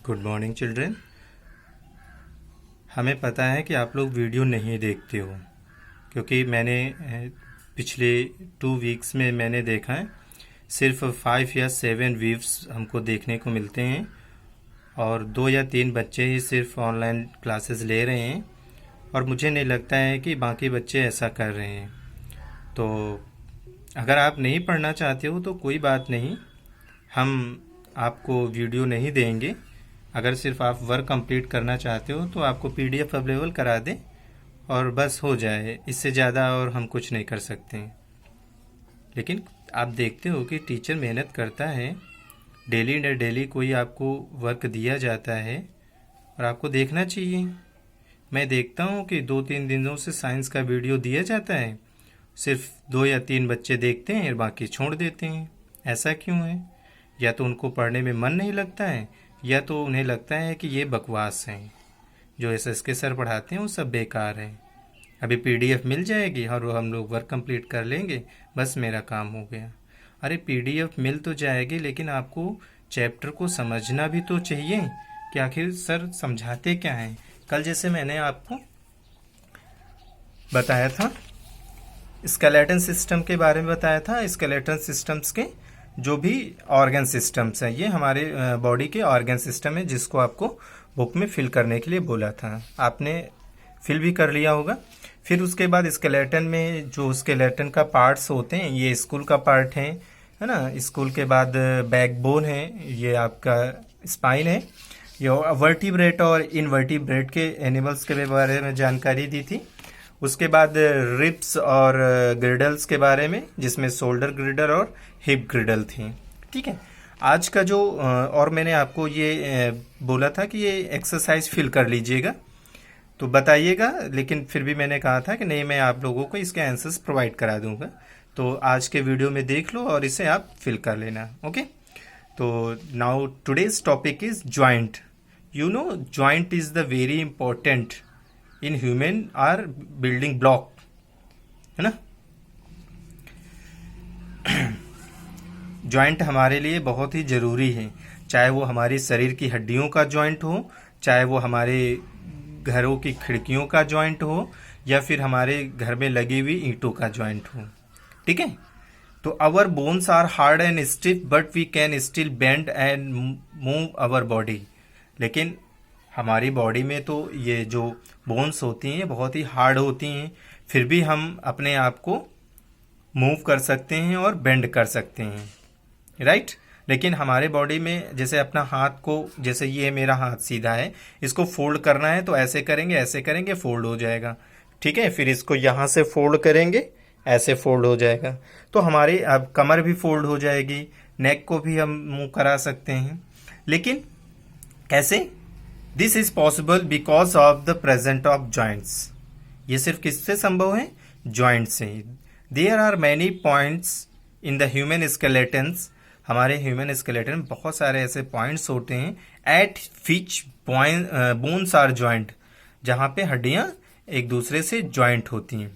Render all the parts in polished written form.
Good morning children. हमें पता है कि आप लोग वीडियो नहीं देखते हो, क्योंकि मैंने पिछले 2 वीक्स में मैंने देखा है सिर्फ 5 या 7 व्यूज़ हमको देखने को मिलते हैं और 2 या 3 बच्चे ही सिर्फ ऑनलाइन क्लासेस ले रहे हैं और मुझे नहीं लगता है कि बाकी बच्चे ऐसा कर रहे हैं। तो अगर आप नहीं पढ़ना चाहते हो तो कोई बात नहीं, हम आपको वीडियो नहीं देंगे। अगर सिर्फ आप वर्क कंप्लीट करना चाहते हो तो आपको पीडीएफ अवेलेबल करा दें और बस हो जाए, इससे ज़्यादा और हम कुछ नहीं कर सकते हैं। लेकिन आप देखते हो कि टीचर मेहनत करता है, डेली न डेली कोई आपको वर्क दिया जाता है और आपको देखना चाहिए। मैं देखता हूँ कि 2-3 दिनों से साइंस का वीडियो दिया जाता है, सिर्फ 2 या 3 बच्चे देखते हैं और बाकी छोड़ देते हैं। ऐसा क्यों है? या तो उनको पढ़ने में मन नहीं लगता है या तो उन्हें लगता है कि ये बकवास हैं, जो एसएसके सर पढ़ाते हैं वो सब बेकार है। अभी पीडीएफ मिल जाएगी और वो हम लोग वर्क कंप्लीट कर लेंगे, बस मेरा काम हो गया। अरे पीडीएफ मिल तो जाएगी, लेकिन आपको चैप्टर को समझना भी तो चाहिए कि आखिर सर समझाते क्या हैं। कल जैसे मैंने आपको बताया था स्केलेटन सिस्टम के बारे में बताया था, स्केलेटन सिस्टम्स के जो भी ऑर्गन सिस्टम्स हैं, ये हमारे बॉडी के ऑर्गन सिस्टम है, जिसको आपको बुक में फिल करने के लिए बोला था। आपने फिल भी कर लिया होगा। फिर उसके बाद स्केलेटन में जो स्केलेटन का पार्ट्स होते हैं, ये स्कूल का पार्ट है ना। स्कूल के बाद बैकबोन है, ये आपका स्पाइन है। ये वर्टिब्रेट और इनवर्टिब्रेट के एनिमल्स के बारे में जानकारी दी थी। उसके बाद रिब्स और ग्रिडल्स के बारे में, जिसमें शोल्डर ग्रिडल और हिप ग्रिडल थी। ठीक है, आज का जो और मैंने आपको ये बोला था कि ये एक्सरसाइज फिल कर लीजिएगा, तो बताइएगा। लेकिन फिर भी मैंने कहा था कि नहीं, मैं आप लोगों को इसके आंसर्स प्रोवाइड करा दूंगा, तो आज के वीडियो में देख लो और इसे आप फिल कर लेना। ओके, तो now today's topic is joint. You know joint is the very important in human are building block, है ना। जॉइंट हमारे लिए बहुत ही ज़रूरी है, चाहे वो हमारी शरीर की हड्डियों का जॉइंट हो, चाहे वो हमारे घरों की खिड़कियों का जॉइंट हो, या फिर हमारे घर में लगी हुई ईंटों का जॉइंट हो। ठीक है, तो our bones are hard and stiff but we can still bend and move our body. लेकिन हमारी बॉडी में तो ये जो बोन्स होती हैं बहुत ही हार्ड होती हैं, फिर भी हम अपने आप को मूव कर सकते हैं और बेंड कर सकते हैं, राइट। लेकिन हमारे बॉडी में जैसे अपना हाथ को, जैसे ये मेरा हाथ सीधा है, इसको फोल्ड करना है तो ऐसे करेंगे फोल्ड हो जाएगा। ठीक है, फिर इसको यहाँ से फोल्ड करेंगे, ऐसे फोल्ड हो जाएगा। तो हमारी अब कमर भी फोल्ड हो जाएगी, नेक को भी हम मूव करा सकते हैं। लेकिन कैसे? This is possible because of the present of joints. ये सिर्फ किससे संभव है? जॉइंट से। There are many points in the human skeletons. हमारे ह्यूमन स्केलेटन में बहुत सारे ऐसे पॉइंट्स होते हैं at which bones are joint, जहाँ पे हड्डियाँ एक दूसरे से जॉइंट होती हैं।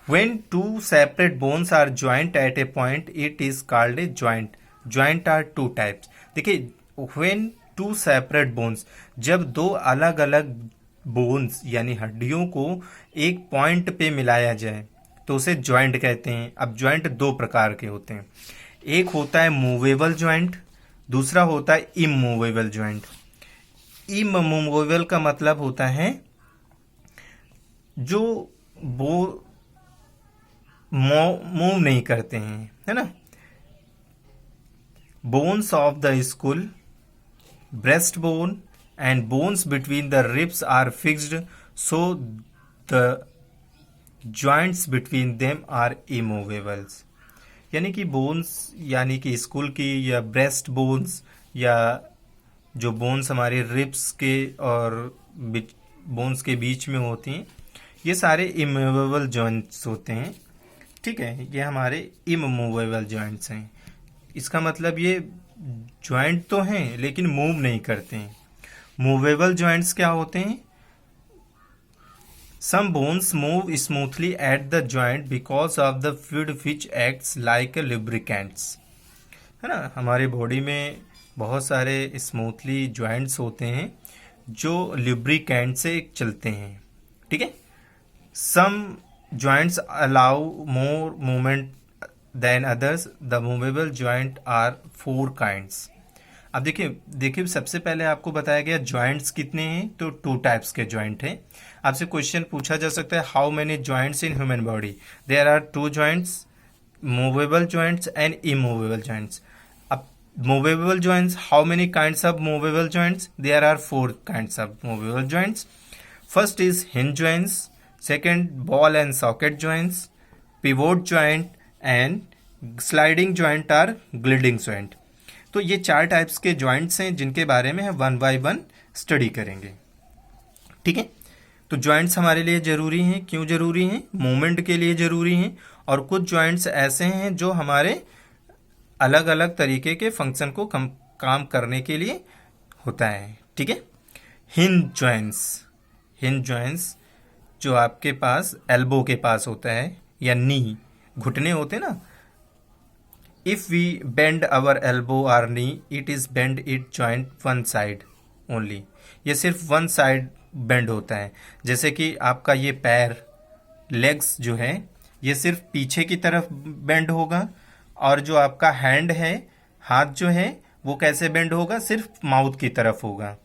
When 2 separate bones are joint at a point it is called a joint. Joint are 2 types. देखिए, व्हेन 2 सेपरेट बोन्स, जब 2 अलग अलग बोन्स यानी हड्डियों को एक पॉइंट पे मिलाया जाए तो उसे जॉइंट कहते हैं। अब जॉइंट 2 प्रकार के होते हैं, एक होता है मूवेबल जॉइंट, दूसरा होता है इमूवेबल जॉइंट। इमूवेबल का मतलब होता है जो वो मूव नहीं करते हैं, है ना। Bones of the school, breast bone and bones between the ribs are fixed, so the joints between them are immovables। यानी कि बोन्स, यानी कि स्कूल की या ब्रेस्ट बोन्स, या जो बोन्स हमारे रिब्स के और बोन्स के बीच में होती हैं, ये सारे इमूवेबल जॉइंट्स होते हैं। ठीक है, ये हमारे इमूवेबल जॉइंट्स हैं। इसका मतलब ये जॉइंट तो हैं लेकिन मूव नहीं करते हैं। मूवेबल जॉइंट्स क्या होते हैं? Some bones move smoothly at the joint because of the fluid which acts like lubricants, है ना। हमारे बॉडी में बहुत सारे स्मूथली जॉइंट्स होते हैं जो लुब्रिकेंट से चलते हैं, ठीक है। Some joints allow more movement than others, the movable joint are 4 kinds. अब देखिए देखिए सबसे पहले आपको बताया गया जॉइंट्स कितने हैं, तो 2 टाइप्स के जॉइंट हैं। आपसे क्वेश्चन पूछा जा सकता है how many joints in human body, there are 2 joints, movable joints and immovable joints. अब movable joints, how many kinds of movable joints, there are 4 kinds of movable joints. First is hinge joints, second ball and socket joints, pivot joint and sliding joint or gliding joint. तो ये 4 types के joints हैं जिनके बारे में हम 1 bye 1 study करेंगे, ठीक है। तो जॉइंट्स हमारे लिए जरूरी हैं, क्यों जरूरी हैं? मूवमेंट के लिए जरूरी हैं, और कुछ जॉइंट्स ऐसे हैं जो हमारे अलग अलग तरीके के फंक्शन को काम करने के लिए होता है, ठीक है। हिंज जॉइंट्स, हिंज जॉइंट्स जो आपके पास एल्बो के पास होता है या नी, घुटने होते ना, if we bend our elbow और knee, it is bend it joint one side only. ये सिर्फ वन साइड बेंड होता है। जैसे कि आपका ये पैर, लेग्स जो है, ये सिर्फ पीछे की तरफ बेंड होगा, और जो आपका हैंड है, हाथ जो है, वो कैसे बेंड होगा? सिर्फ माउथ की तरफ होगा,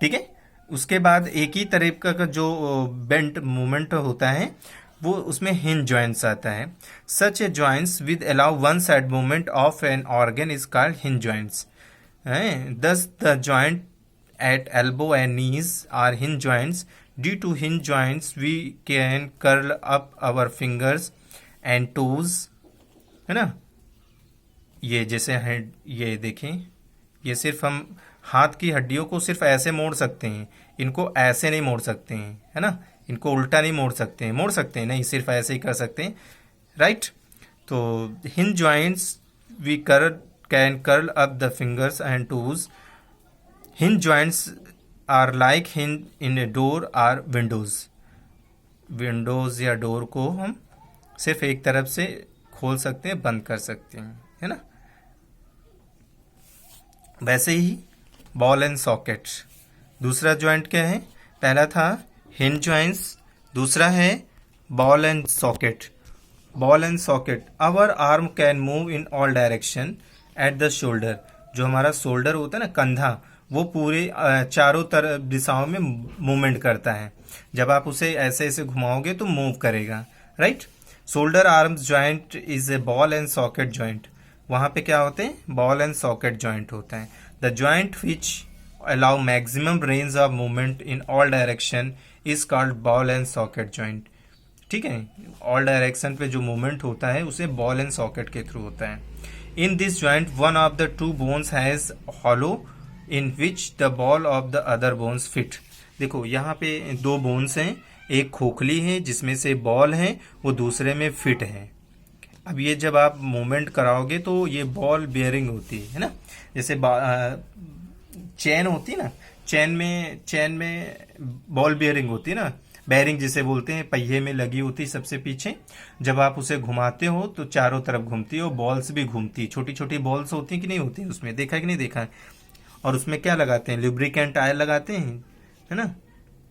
ठीक है। उसके बाद एक ही तरह का जो बेंड मूवमेंट होता है वो उसमें हिंज जॉइंट्स आता है। Such a joints with allow one side movement of an organ is called hinge joints. Thus the joint at elbow and knees are hinge joints. Due to hinge joints we can curl up our fingers and toes, है ना। ये जैसे है, ये देखें, ये सिर्फ हम हाथ की हड्डियों को सिर्फ ऐसे मोड़ सकते हैं, इनको ऐसे नहीं मोड़ सकते हैं, है ना। इनको उल्टा नहीं मोड़ सकते हैं, मोड़ सकते हैं नहीं, सिर्फ ऐसे ही कर सकते हैं, राइट। तो hinge joints we can curl up the fingers and toes. Hinge joints are like hinge in a door or windows. Windows या डोर को हम सिर्फ एक तरफ से खोल सकते हैं, बंद कर सकते हैं, है ना। वैसे ही बॉल एंड सॉकेट, दूसरा जॉइंट क्या है? पहला था हिंज जॉइंट्स, दूसरा है ball and socket. Ball and socket, our arm can move in all direction at the shoulder. जो हमारा शोल्डर होता है ना, कंधा, वो पूरे चारों तरफ दिशाओं में मूवमेंट करता है। जब आप उसे ऐसे ऐसे घुमाओगे तो मूव करेगा, right. Shoulder arms joint is a ball and socket joint. वहाँ पे क्या होते हैं? बॉल एंड सॉकेट जॉइंट होता है। The joint which allow maximum range of movement in all direction is called ball and socket joint, ठीक है। All direction पे जो मूवमेंट होता है उसे बॉल एंड सॉकेट के थ्रू होता है। In this joint one of the 2 bones has hollow in which the ball of the other bones fit. देखो यहाँ पे 2 बोन्स हैं, एक खोखली है जिसमें से बॉल है, वो दूसरे में फिट है। अब ये जब आप मूवमेंट कराओगे तो ये बॉल बेयरिंग होती है ना। जैसे चैन होती है ना, चैन में बॉल बेयरिंग होती है ना, बेयरिंग जिसे बोलते हैं, पहिए में लगी होती है सबसे पीछे। जब आप उसे घुमाते हो तो चारों तरफ घूमती है, और बॉल्स भी घूमती है, छोटी छोटी बॉल्स होती हैं कि नहीं होती है उसमें, देखा है कि नहीं देखा है। और उसमें क्या लगाते हैं? लुब्रिकेंट ऑयल लगाते हैं, है ना,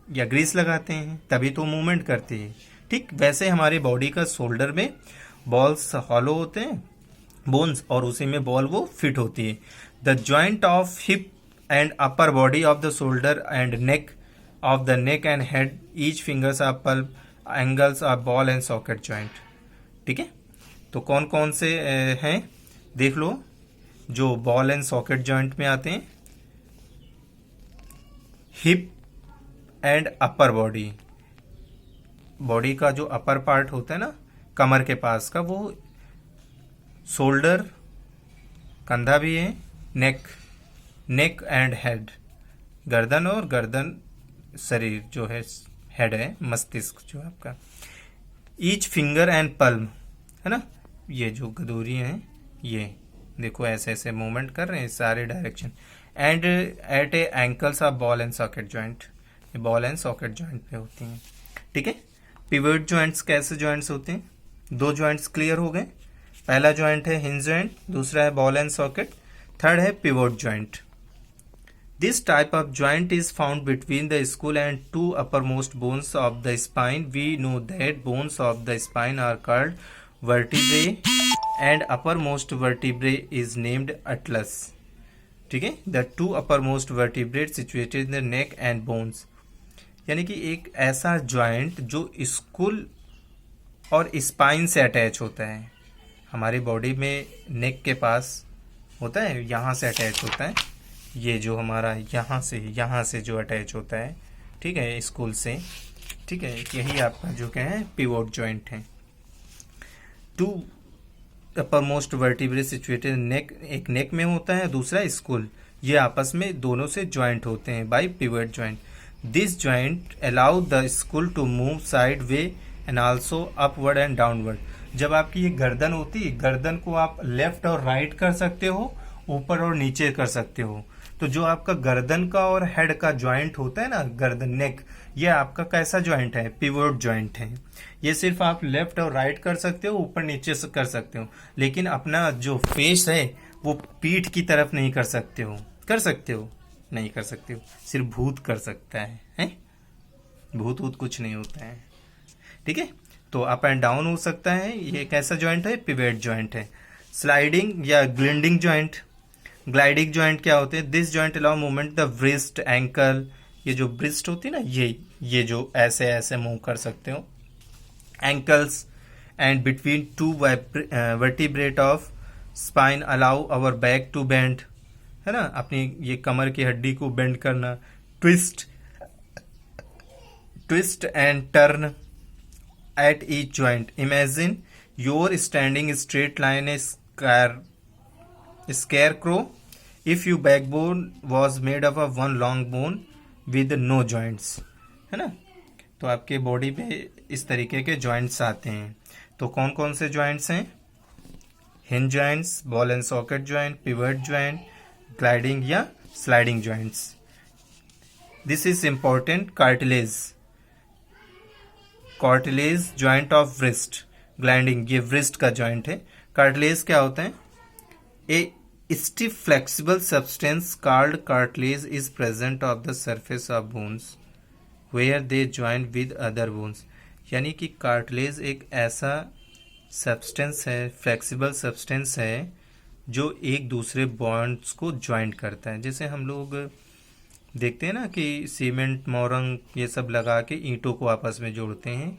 या ग्रीस लगाते हैं, तभी तो मूवमेंट करती है। ठीक वैसे हमारी बॉडी का शोल्डर में बॉल्स हॉलो होते हैं, बोन्स, और उसी में बॉल वो फिट होती है। The joint of hip and upper body of the shoulder and neck of the neck and head, each fingers are pulp angles are ball and socket joint, ठीक है। तो कौन कौन से हैं देख लो जो बॉल एंड सॉकेट जॉइंट में आते हैं। Hip and upper body, body का जो अपर पार्ट होता है ना, कमर के पास का, वो शोल्डर, कंधा भी है, नेक एंड हेड, गर्दन, और गर्दन शरीर जो है, हेड है मस्तिष्क जो आपका। ईच फिंगर एंड पल्म, है ना, ये जो गदूरी हैं, ये देखो ऐसे ऐसे मूवमेंट कर रहे हैं सारे direction. And at a ankles of ball and socket joint, ये बॉल एंड सॉकेट जॉइंट पे होती हैं, ठीक है। पिवट जॉइंट्स कैसे जॉइंट्स होते हैं? 2 जॉइंट्स क्लियर हो गए। पहला जॉइंट है हिंज जॉइंट, दूसरा है बॉल एंड सॉकेट, थर्ड है pivot joint. This type of joint is found between the skull and two uppermost bones of the spine. We know that bones of the spine are called vertebrae and uppermost vertebrae is named atlas. ठीक है, the two uppermost vertebrae situated in the neck and bones. यानी कि एक ऐसा joint जो school और spine से attach होता है, हमारी बॉडी में नेक के पास होता है, यहाँ से अटैच होता है, ये जो हमारा यहाँ से जो अटैच होता है, ठीक है, स्कूल से, ठीक है, यही आपका जो क्या है पिवोट जॉइंट है। टू अपरमोस्ट वर्टिब्रे सिचुएटेड नेक, एक नेक में होता है, दूसरा स्कूल, ये आपस में दोनों से ज्वाइंट होते हैं by pivot joint. This joint allow the skull to move side way and also upward and downward. जब आपकी ये गर्दन होती है, गर्दन को आप लेफ्ट और राइट कर सकते हो, ऊपर और नीचे कर सकते हो। तो जो आपका गर्दन का और हेड का ज्वाइंट होता है ना, गर्दन नेक, ये आपका कैसा ज्वाइंट है, पिवोट ज्वाइंट है। ये सिर्फ आप लेफ्ट और राइट कर सकते हो, ऊपर नीचे से कर सकते हो, लेकिन अपना जो फेस है वो पीठ की तरफ नहीं कर सकते हो। कर सकते हो? नहीं कर सकते हो, सिर्फ भूत कर सकता है? भूत वूत कुछ नहीं होता है, ठीक है। तो अप एंड डाउन हो सकता है, ये कैसा ज्वाइंट है, पिवोट ज्वाइंट है। स्लाइडिंग या ग्लिंडिंग ज्वाइंट, ग्लाइडिंग ज्वाइंट क्या होते हैं, this joint allow movement the breast ankle, ये जो ब्रिस्ट होती है ना, ये जो ऐसे ऐसे मूव कर सकते हो, ankles and between two vertebrate of spine allow our back to bend, है ना, अपनी ये कमर की हड्डी को बेंड करना। Twist and turn at each joint, imagine your standing straight line A scarecrow if your backbone was made up of one long bone with no joints, है ना। तो आपके बॉडी पे इस तरीके के जॉइंट्स आते हैं। तो कौन कौन से जॉइंट्स हैं, hinge joints, ball and socket joint, pivot joint, gliding या sliding joints. This is important, cartilage joint of wrist, gliding, ये व्रिस्ट का जॉइंट है। कार्टिलेज क्या होता है, ए stiff flexible substance called cartilage is present of the surface of bones where they join with other bones। यानी कि cartilage एक ऐसा सब्सटेंस है, फ्लेक्सिबल सब्सटेंस है, जो एक दूसरे बॉन्ड्स को ज्वाइंट करता है। जैसे हम लोग देखते हैं ना कि सीमेंट, मोरंग, ये सब लगा के ईंटों को आपस में जोड़ते हैं,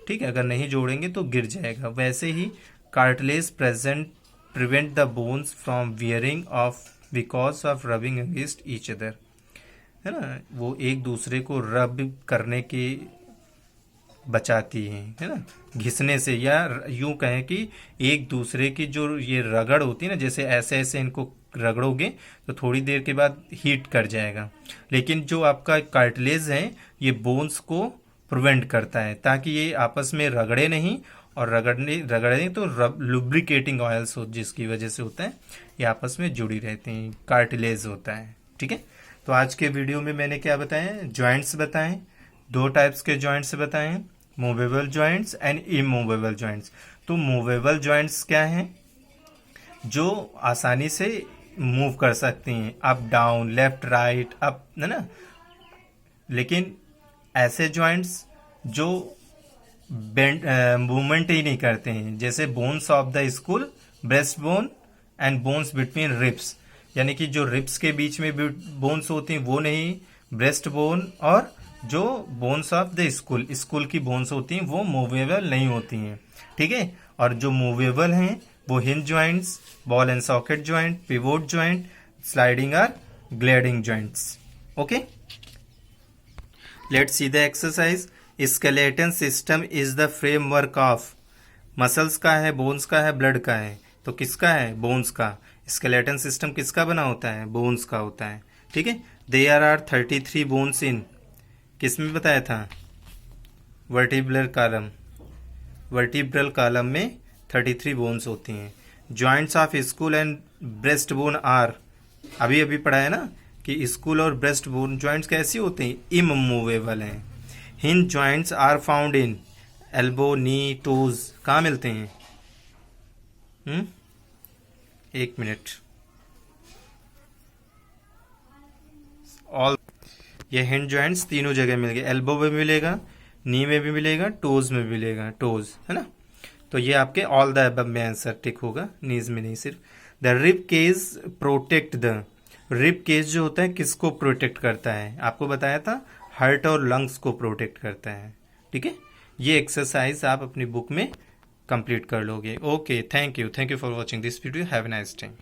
ठीक है, अगर नहीं जोड़ेंगे तो गिर जाएगा। वैसे ही cartilage prevent the bones from wearing off because of rubbing against each other, है ना, वो एक दूसरे को रब करने की बचाती है ना, घिसने से, या यूं कहें कि एक दूसरे की जो ये रगड़ होती है ना, जैसे ऐसे ऐसे इनको रगड़ोगे तो थोड़ी देर के बाद हीट कर जाएगा, लेकिन जो आपका कार्टिलेज है ये बोन्स को प्रिवेंट करता है ताकि ये आपस में रगड़े नहीं, और रगड़े तो लुब्रिकेटिंग ऑयल्स हो, जिसकी वजह से होता है ये आपस में जुड़ी रहती हैं, कार्टिलेज होता है, ठीक है। तो आज के वीडियो में मैंने क्या बताया, जॉइंट्स बताएं, दो टाइप्स के जॉइंट्स बताएं, movable joints and immovable joints. तो मूवेबल जॉइंट्स क्या हैं, जो आसानी से मूव कर सकती हैं, up down, left right, up, है ना। लेकिन ऐसे जॉइंट्स जो बेंड मूवमेंट ही नहीं करते हैं, जैसे bones of the school, breast bone and bones between ribs, यानी कि जो रिब्स के बीच में बोन्स होती हैं वो नहीं, ब्रेस्ट बोन, और जो bones of the school, school की बोन्स होती हैं वो मूवेबल नहीं होती हैं, ठीक है। और जो मूवेबल हैं वो hinge joints, ball and socket joint, pivot joint, sliding और gliding joints. Okay, let's see the exercise. Skeleton system is the framework of, muscles का है, बोन्स का है, ब्लड का है, तो किसका है, बोन्स का। स्केलेटन सिस्टम किसका बना होता है, बोन्स का होता है, ठीक है। देयर आर 33 बोन्स इन, किसमें बताया था, वर्टिब्रल कॉलम में 33 बोन्स होती हैं। Joints of skull and breast bone are, अभी अभी पढ़ा है ना कि स्कूल और ब्रेस्ट बोन जॉइंट्स कैसी होती हैं, इमूवेबल हैं। Hinge joints are found in elbow, knee, toes, कहाँ मिलते हैं, एक मिनट, ये हिंड जॉइंट्स तीनों जगह मिल गए, एल्बो में मिलेगा, नी में भी मिलेगा, टोज में भी मिलेगा, टोज है ना। तो ये आपके ऑल द अबव में आंसर टिक होगा, नीज में नहीं सिर्फ। The rib cage protect the, rib cage जो होता है किसको प्रोटेक्ट करता है, आपको बताया था हार्ट और लंग्स को प्रोटेक्ट करता है। ठीक है, ये एक्सरसाइज आप अपनी बुक में कंप्लीट कर लोगे। Okay, thank you for watching this video, have a nice time.